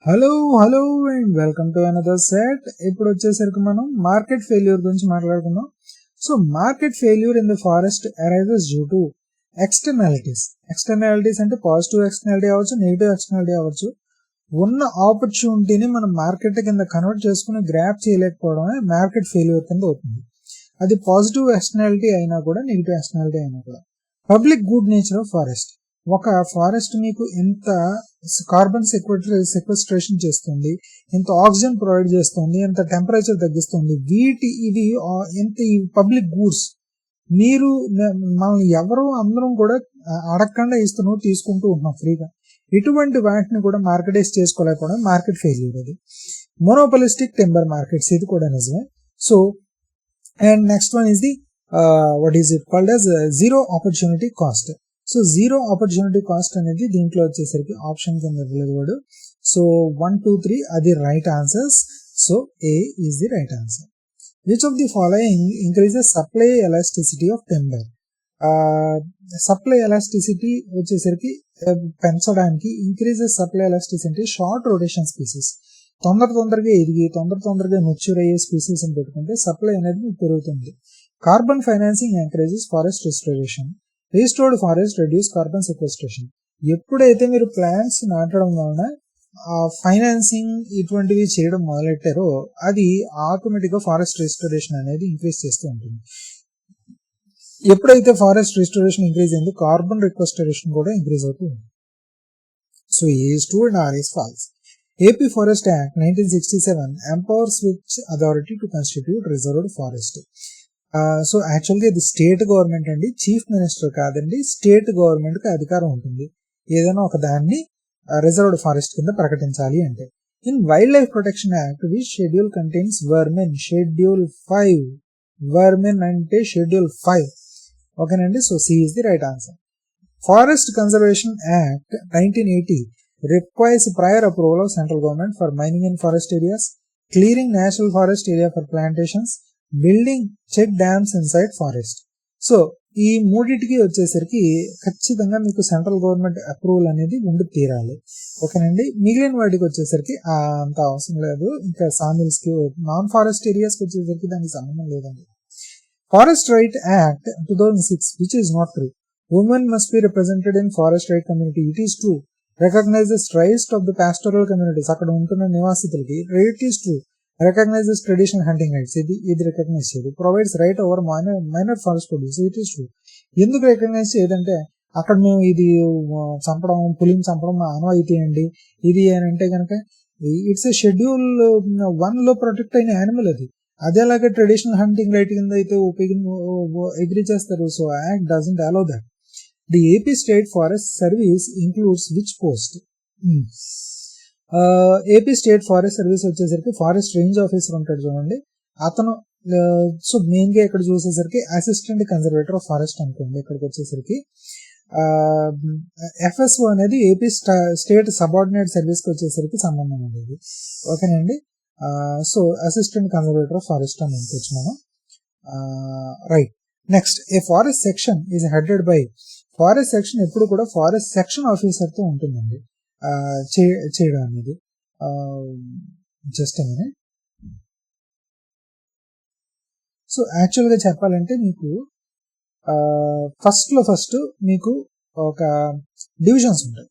Hello hello and welcome to another set. ఇప్పుడు వచ్చేసరికి మనం మార్కెట్ ఫెయిల్యూర్ గురించి మాట్లాడుకుందాం. So market failure in the forest arises due to externalities అంటే positive externality అవ్వచ్చు, నెగిటివ్ ఎక్స్టర్నాలిటీ అవ్వచ్చు. ఉన్న ఆపర్చునిటీని మనం మార్కెట్ కింద కన్వర్ట్ చేసుకుని గ్రాప్ చేయలేకపోవడమే మార్కెట్ ఫెయిల్యూర్ కింద అవుతుంది. అది పాజిటివ్ ఎక్స్టర్నాలిటీ అయినా కూడా, నెగిటివ్ ఎక్స్టర్నాలిటీ అయినా కూడా. Public good nature of forest. ఒక ఫారెస్ట్ మీకు ఎంత కార్బన్ సెక్వెస్ట్రేషన్ చేస్తుంది, ఎంత ఆక్సిజన్ ప్రొవైడ్ చేస్తుంది, ఎంత టెంపరేచర్ తగ్గిస్తుంది, ఇవి ఎంత ఈ పబ్లిక్ గూడ్స్ మీరు మనల్ని ఎవరు అందరం కూడా అడగకుండా ఇస్తున్నాం, తీసుకుంటూ ఉంటున్నాం ఫ్రీగా. ఇటువంటి వాటిని కూడా మార్కెటైజ్ చేసుకోలేకపోవడం మార్కెట్ ఫెయిల్యూర్. అది మోనోపలిస్టిక్ టెంబర్ మార్కెట్స్, ఇది కూడా నిజమే. So and next one is the what is it called as zero opportunity cost. So zero opportunity cost అనేది దీంట్లో వచ్చేసరికి ఆప్షన్ కింద ఇవ్వలేదు. సో 1, 2, 3 అది right answers. So A is the right answer. Which of the following increases supply elasticity of timber? Supply elasticity వచ్చేసరికి పెంచడానికి increases supply elasticity short rotation species, తొందరగా ఎదిగి తొందరగా మెచ్యూర్ అయ్యే స్పీసెస్ అని పెట్టుకుంటే సప్లై అనేది పెరుగుతుంది. Carbon financing encourages forest restoration. Restored forest reduce carbon sequestration. ఎప్పుడైతే మీరు ప్లాంట్స్ నాటడం వలన ఫైనాన్సింగ్ ఇటువంటివి చేయడం మొదలెట్టారో అది ఆటోమేటిక్గా ఫారెస్ట్ రెస్టోరేషన్ అనేది ఇంక్రీజ్ చేస్తూ ఉంటుంది. ఎప్పుడైతే ఫారెస్ట్ రెస్టోరేషన్ ఇంక్రీజ్ అయిందో కార్బన్ రిక్వెస్టరేషన్ కూడా ఇంక్రీజ్ అవుతుంది. So A is true and R is false. AP Forest Act 1967 empowers which authority to constitute reserved forest? So యాక్చువల్గా ఇది స్టేట్ గవర్నమెంట్ అండి, చీఫ్ మినిస్టర్ కాదండి. స్టేట్ గవర్నమెంట్కి అధికారం ఉంటుంది ఏదైనా ఒక దాన్ని రిజర్వ్డ్ ఫారెస్ట్ కింద ప్రకటించాలి అంటే. In wildlife protection act which schedule contains vermin? Schedule 5. Vermin అంటే షెడ్యూల్ 5. ఓకేనండి. So C is the right answer. Forest conservation act 1980 requires prior approval of central government for mining in forest areas, clearing national forest area for plantations, building check dams inside forest. So ఈ మూడింటికి వచ్చేసరికి ఖచ్చితంగా మీకు central government approval అనేది ఉండి తీరాలి. ఓకేనండి. మిగిలిన వాటికి వచ్చేసరికి అంత అవసరం లేదు. ఇంకా సామిల్స్ కి, నాన్ ఫారెస్ట్ ఏరియాస్ కి వచ్చేసరికి దానికి సంబంధం లేదండి. Forest right act 2006 which is not true. Women must be represented in forest right community. It is true. Recognises rights of the pastoral communities, అక్కడ ఉంటున్న నివాసితులకి. It is true. Recognizes traditional hunting rights. ఇది recognise చేయదు. Provides right over minor forest produce. It is true. ఎందుకు recognise చేయదంటే అక్కడ మేము ఇది చంపడం, పులిని చంపడం మా ఆనవాయితీ అండి. ఇది అని అంటే కనుక ఇట్స్ ఏ షెడ్యూల్ 1 లో ప్రొటెక్ట్ అయిన యానిమల్ అది. అదేలాగా ట్రెడిషనల్ హంటింగ్ రైట్ కింద అయితే అగ్రీ చేస్తారు. So act doesn't allow that. The AP state forest service includes which post? AP state forest service వచ్చేసరికి ఫారెస్ట్ రేంజ్ ఆఫీసర్ ఉంటాడు చూడండి, అతను. సో మెయిన్ గా ఇక్కడ చూసేసరికి అసిస్టెంట్ కన్జర్వేటర్ ఆఫ్ ఫారెస్ట్ అనుకోండి. ఇక్కడికి వచ్చేసరికి ఎఫ్ఎస్ఓ అనేది ఏపీ స్టేట్ సబార్డినేట్ సర్వీస్ కి వచ్చేసరికి సంబంధం ఉండేది. ఓకేనండి. So assistant conservator of forest అని అనుకోవచ్చు మనం. Right. Next, A forest section is headed by. Forest section ఎప్పుడు కూడా ఫారెస్ట్ సెక్షన్ ఆఫీసర్ తో ఉంటుందండి చేయడం అనేది. Just a minute. సో యాక్చువల్గా చెప్పాలంటే మీకు ఫస్ట్ మీకు ఒక డివిజన్స్ ఉంటాయి.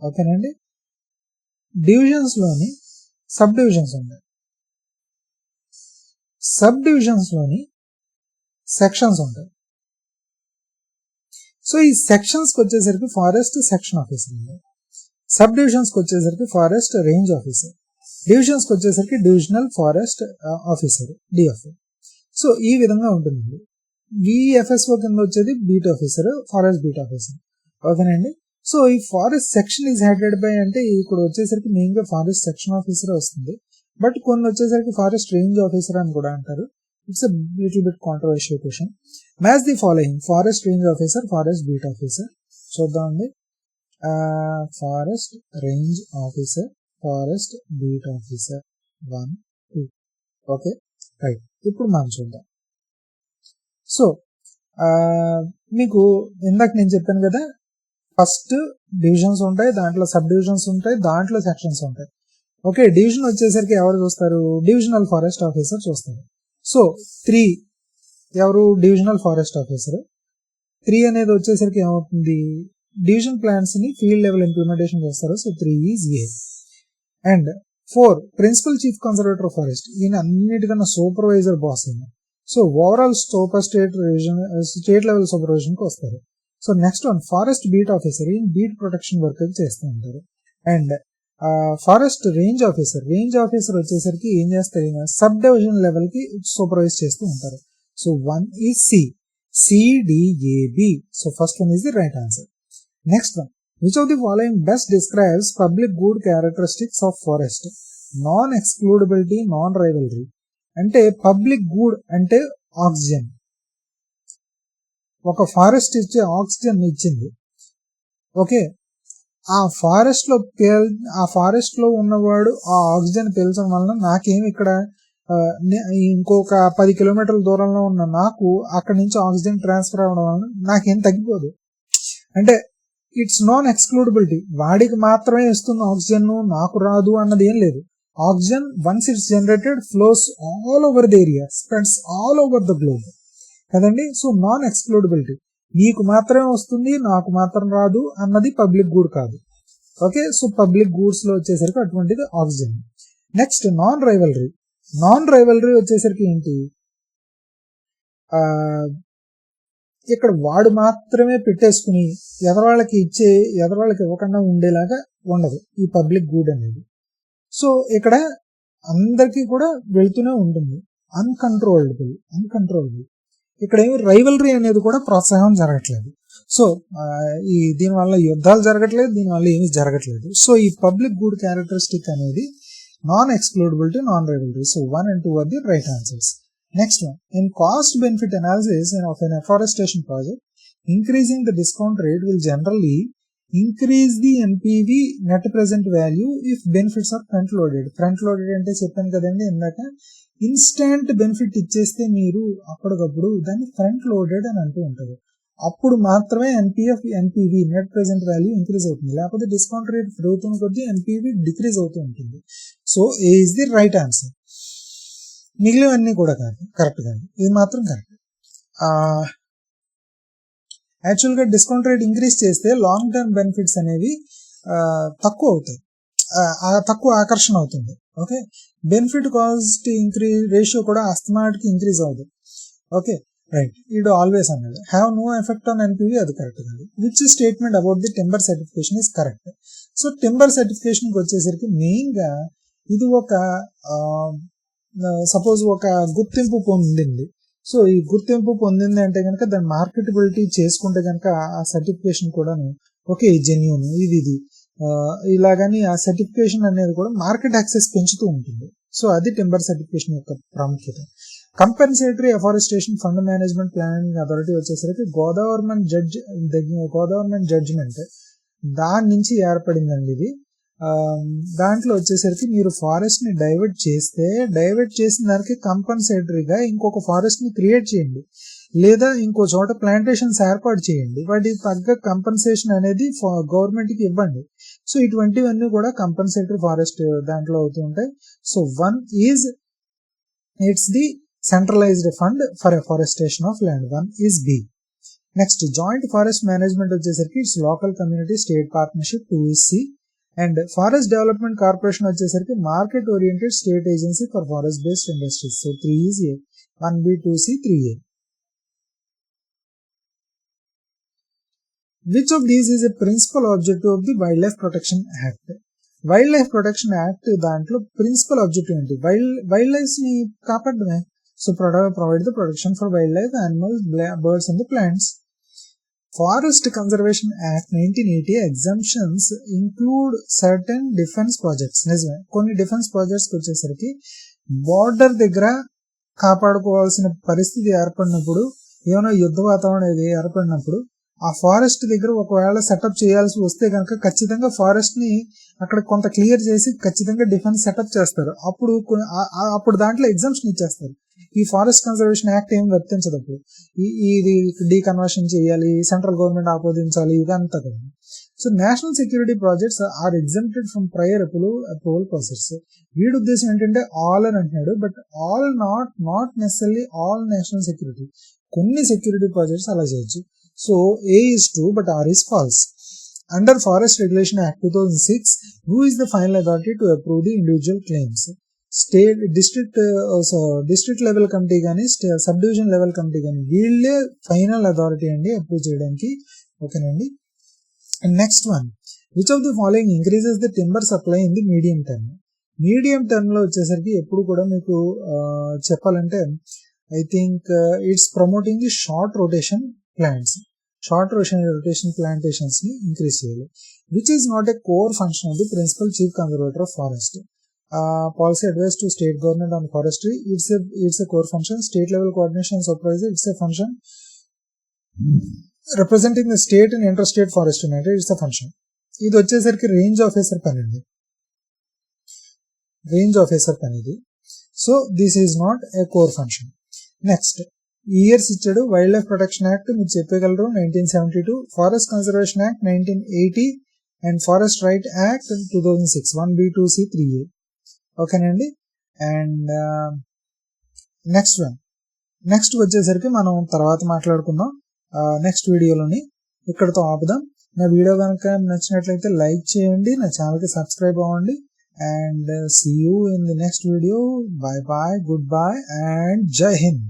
ఓకేనండి. డివిజన్స్ లోని సబ్ డివిజన్స్ ఉంటాయి. సబ్ డివిజన్స్ లోని సెక్షన్స్ ఉంటాయి. సో ఈ సెక్షన్స్ కి వచ్చేసరికి ఫారెస్ట్ సెక్షన్ ఆఫీసర్ ఉంది. సబ్ డివిజన్స్ కి వచ్చేసరికి ఫారెస్ట్ రేంజ్ ఆఫీసర్, డివిజన్స్ కి వచ్చేసరికి divisional forest officer, DFO. So ఈ విధంగా ఉంటుంది. విఎఫ్ఎస్ఓ కింద వచ్చేది beat officer, forest beat officer. ఓకేనండి. సో ఈ forest section is headed by అంటే ఇక్కడ వచ్చేసరికి మెయిన్ గా ఫారెస్ట్ సెక్షన్ ఆఫీసర్ వస్తుంది. బట్ కొన్ని వచ్చేసరికి ఫారెస్ట్ రేంజ్ ఆఫీసర్ అని కూడా అంటారు. It's a little bit controversial question. Match the following. Forest range officer, forest beat officer. చూద్దామండి. Forest range officer, forest beat officer 1, 2. Okay, right. ఇప్పుడు మనం చూద్దాం. సో మీకు ఇందాక నేను చెప్పాను కదా, ఫస్ట్ డివిజన్స్ ఉంటాయి, దాంట్లో సబ్ డివిజన్స్ ఉంటాయి, దాంట్లో సెక్షన్స్ ఉంటాయి. ఓకే, డివిజన్ వచ్చేసరికి ఎవరు చూస్తారు? డివిజనల్ ఫారెస్ట్ ఆఫీసర్ చూస్తారు. సో 3 ఎవరు? Divisional forest officer. 3 అనేది వచ్చేసరికి ఏమవుతుంది? డివిజన్ ప్లాన్స్ ని ఫీల్డ్ లెవెల్ ఇంప్లిమెంటేషన్ చేస్తారు. So 3 is A. And 4 principal chief conservator of forest. ఈయన అన్నిటికన్నా సూపర్వైజర్ బాస్ అయిన. So overall state level supervision కి వస్తారు. So next one forest beat officer. ఈయన బీట్ ప్రొటెక్షన్ వర్క్ చేస్తూ ఉంటారు. And forest range officer. Range officer వచ్చేసరికి ఏం చేస్తారు? ఈయన సబ్ డివిజన్ లెవెల్ కి సూపర్వైజ్ చేస్తూ ఉంటారు. So 1 is C. CDAB. So first one is the right answer. Next one. Which of the following best describes public good characteristics of forest? Non-excludability, non-rivalry. అంటే public good అంటే oxygen. ఒక forest ఇచ్చే oxygen ఇచ్చింది. Okay, ఆ forest లో ఉన్నవాడు ఆ oxygen పీల్చడం వలన నాకేమి ఇక్కడ ఇంకొక 10 కిలోమీటర్ల దూరంలో ఉన్న నాకు అక్కడి నుంచి ఆక్సిజన్ ట్రాన్స్ఫర్ అవ్వడం వలన నాకేం తగ్గిపోదు. అంటే ఇట్స్ నాన్ ఎక్స్క్లూడబిలిటీ. వాడికి మాత్రమే ఇస్తుంది ఆక్సిజన్, నాకు రాదు అన్నది ఏం లేదు. Oxygen once it's generated flows all over the area, spreads all over the globe కదండి. So non excludability. నీకు మాత్రమే వస్తుంది, నాకు మాత్రం రాదు అన్నది పబ్లిక్ గుడ్ కాదు. ఓకే, సో పబ్లిక్ గూడ్స్ లో వచ్చేసరికి అటువంటిది oxygen. Next non rivalry. Non rivalry వచ్చేసరికి ఏంటి? ఇక్కడ వాడు మాత్రమే పెట్టేసుకుని ఎదరవాళ్ళకి ఇవ్వకుండా ఉండేలాగా ఉండదు ఈ పబ్లిక్ గుడ్ అనేది. సో ఇక్కడ అందరికీ కూడా వెళ్తూనే ఉంటుంది. అన్కంట్రోలబుల్. ఇక్కడ ఏమి రైవలరీ అనేది కూడా ప్రోత్సాహం జరగట్లేదు. సో దీనివల్ల యుద్ధాలు జరగట్లేదు, దీనివల్ల ఏమీ జరగట్లేదు. సో ఈ పబ్లిక్ గుడ్ క్యారెక్టరిస్టిక్ అనేది non excludability, non rivalry. So 1 and 2 are the right answers. Next one. In cost benefit analysis of an afforestation project, increasing the discount rate will generally increase the NPV, net present value, if benefits are front loaded. Front loaded అంటే చెప్పాను కదండి ఇందాక, instant benefit ఇచ్చేస్తే మీరు అప్పటికప్పుడు దాన్ని front loaded అని అంటూ ఉంటారు. అప్పుడు మాత్రమే NPV net present value increase అవుతుంది. లేకపోతే డిస్కౌంట్ రేట్ పెరుగుతున్న కొద్దీ ఎన్పివి డిక్రీజ్ అవుతూ ఉంటుంది. So A is the right answer. మిగిలినవన్నీ కూడా కాదు, కరెక్ట్ కాదు, ఇది మాత్రం కరెక్ట్. యాక్చువల్గా డిస్కౌంట్ రేట్ ఇంక్రీజ్ చేస్తే లాంగ్ టర్మ్ బెనిఫిట్స్ అనేవి తక్కువ అవుతాయి, తక్కువ ఆకర్షణ అవుతుంది. Okay, benefit cost increase ratio కూడా అస్తమాటికి ఇంక్రీజ్ అవుతుంది. ఓకే రైట్, ఇది ఆల్వేస్ అన్నాడు. Have no effect on NPV, అది కరెక్ట్ కాదు. Which statement about the timber certification is correct. So timber సర్టిఫికేషన్కి వచ్చేసరికి మెయిన్గా ఇది ఒక సపోజ్ ఒక గుర్తింపు పొందింది. సో ఈ గుర్తింపు పొందింది అంటే కనుక దాని మార్కెటబిలిటీ చేసుకుంటే కనుక ఆ సర్టిఫికేషన్ కూడాను ఓకే జెన్యూన్ ఇది ఇలాగని ఆ సర్టిఫికేషన్ అనేది కూడా మార్కెట్ యాక్సెస్ పెంచుతూ ఉంటుంది. సో అది టింబర్ సర్టిఫికేషన్ యొక్క ప్రాముఖ్యత. Compensatory afforestation fund management planning authority వచ్చేసరికి గోదావరిమెంట్ జడ్జిమెంట్ దాని నుంచి ఏర్పడిందండి ఇది. దాంట్లో వచ్చేసరికి మీరు ఫారెస్ట్ ని డైవర్ట్ చేసిన దానికి కంపన్సేటరీగా ఇంకొక ఫారెస్ట్ ని క్రియేట్ చేయండి, లేదా ఇంకో చోట ప్లాంటేషన్స్ ఏర్పాటు చేయండి. వాటికి తగ్గ కంపన్సేషన్ అనేది గవర్నమెంట్ కి ఇవ్వండి. సో ఇటువంటివన్నీ కూడా కంపన్సేటరీ ఫారెస్ట్ దాంట్లో అవుతూ ఉంటాయి. So 1 is it's the centralised fund for afforestation of land. 1 is B. Next joint forest management వచ్చేసరికి it's local community state partnership. 2 is C. And forest development corporation వచ్చేసరికి market oriented state agency for forest based industries. So 3 is A. 1B, 2C, 3A. Which of these is a principal objective of the Wildlife Protection Act? Wildlife protection act దాంట్లో principal objective ఏంటి? Wildlife ని కాపాడమే. So provide the protection for wildlife, animals, birds and the plants. Forest conservation act 1980 exemptions include certain defence projects. నిజమే, కొన్ని defence projects వచ్చేసరికి border దగ్గర కాపాడుకోవాల్సిన పరిస్థితి ఏర్పడినప్పుడు, ఏమైనా యుద్ధ వాతావరణం ఏర్పడినప్పుడు ఆ ఫారెస్ట్ దగ్గర ఒకవేళ సెటప్ చేయాల్సి వస్తే కనుక ఖచ్చితంగా ఫారెస్ట్ ని అక్కడ కొంత క్లియర్ చేసి ఖచ్చితంగా డిఫెన్స్ సెటప్ చేస్తారు. అప్పుడు దాంట్లో ఎగ్జామ్షన్ ఇచ్చేస్తారు. ఈ ఫారెస్ట్ కన్జర్వేషన్ యాక్ట్ ఏం వర్తించదు. అప్పుడు ఇది డీకన్వర్షన్ చేయాలి, సెంట్రల్ గవర్నమెంట్ ఆపోదించాలి, ఇదంతా కదా. So national security projects are exempted from prior approval process. వీడి ఉద్దేశం ఏంటంటే ఆల్ అని అంటున్నాడు, but all not necessary all national security. కొన్ని సెక్యూరిటీ ప్రాజెక్ట్స్ అలా చేయొచ్చు. So A is true but R is false. Under Forest Regulation Act 2006, who is the final authority to approve the individual claims? State, district level committee కానీ sub division level committee కానీ వీళ్ళే final authority అండి approve చేయడానికి. ఓకేనండి. Next one, which of the following increases the timber supply in the medium term? Medium term లో వచ్చేసరికి ఎప్పుడు కూడా మీకు చెప్పాలంటే I think it's promoting the short rotation plants. Short rotation plantations ని ఇంక్రీజ్ చేయాలి. Which is not a core function of the principal chief conservator of forest. Policy advice to state government on forestry, it's a core function. State level coordination and supervision, it's a function. Representing the state and interstate forestry matter, it's a function. ఇది వచ్చేసరికి range officer పని అండి, range officer పని ఇది. So this is not a core function. Next years ఇచ్చాడు. Wild life protection act మీరు చెప్పగలరు 1972, forest conservation act 1980 and forest right act 2006 1B 2C 3A. ఓకేనండి. అండ్ నెక్స్ట్ వచ్చేసరికి మనం తర్వాత మాట్లాడుకుందాం నెక్స్ట్ వీడియోలోని. ఇక్కడతో ఆపుదాం. నా వీడియో కనుక నచ్చినట్లయితే లైక్ చేయండి, నా ఛానల్కి సబ్స్క్రైబ్ అవ్వండి. And see you in the next video. Bye bye, good bye and జై హింద్.